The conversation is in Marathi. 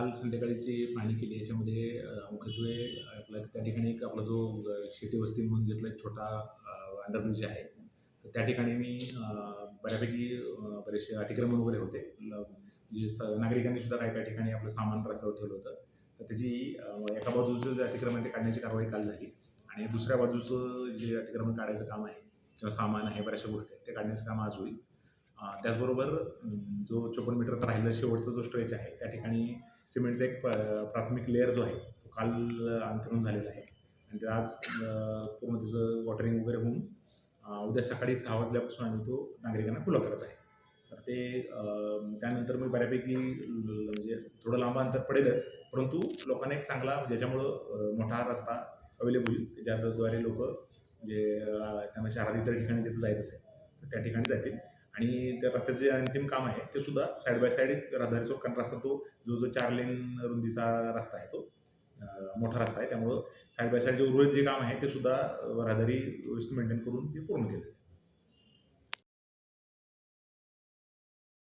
काल संध्याकाळीची पाहणी केली. याच्यामध्ये मुख्यत्वे आपला त्या ठिकाणी एक आपला जो शेती वस्ती म्हणून घेतला एक छोटा अंडरब्रिज आहे. तर त्या ठिकाणी मी बऱ्यापैकी बरेचसे अतिक्रमण वगैरे होते. म्हणजे नागरिकांनी सुद्धा काही काही ठिकाणी आपलं सामान रस्त्यावर ठेवलं होतं. तर त्याची एका बाजूचं जे अतिक्रमण ते काढण्याची कारवाई काल झाली आणि दुसऱ्या बाजूचं जे अतिक्रमण काढायचं काम आहे किंवा सामान आहे, बऱ्याचशा गोष्टी आहेत, ते काढण्याचं काम आज होईल. त्याचबरोबर जो 54 मीटरचा राहिलेला शेवटचा जो स्ट्रेच आहे, त्या ठिकाणी सिमेंटचा एक प्राथमिक लेयर जो आहे, तो काल अंथरून झालेला आहे आणि ते आज पूर्ण त्याचं वॉटरिंग वगैरे होऊन उद्या सकाळी 6 वाजल्यापासून आम्ही तो नागरिकांना खुला करत आहे. तर ते त्यानंतर मी बऱ्यापैकी म्हणजे थोडं लांब अंतर पडेलच, परंतु लोकांना एक चांगला ज्याच्यामुळं मोठा रस्ता अवेलेबल होईल, ज्याद्वारे लोकं म्हणजे त्यांना शहरात इतर ठिकाणी जिथं जायचं असेल, तर त्या ठिकाणी जातील. आणि त्या रस्त्याचं जे अंतिम काम आहे ते सुद्धा साईड बाय साईड रहदारीचा कारण रस्ता तो जो 4 लेन रुंदीचा रस्ता आहे तो मोठा रस्ता आहे. त्यामुळं साईड बाय साईड जे उर्वरित जे काम आहे ते सुद्धा रहदारी व्यवस्थित मेंटेन करून ते पूर्ण केलं.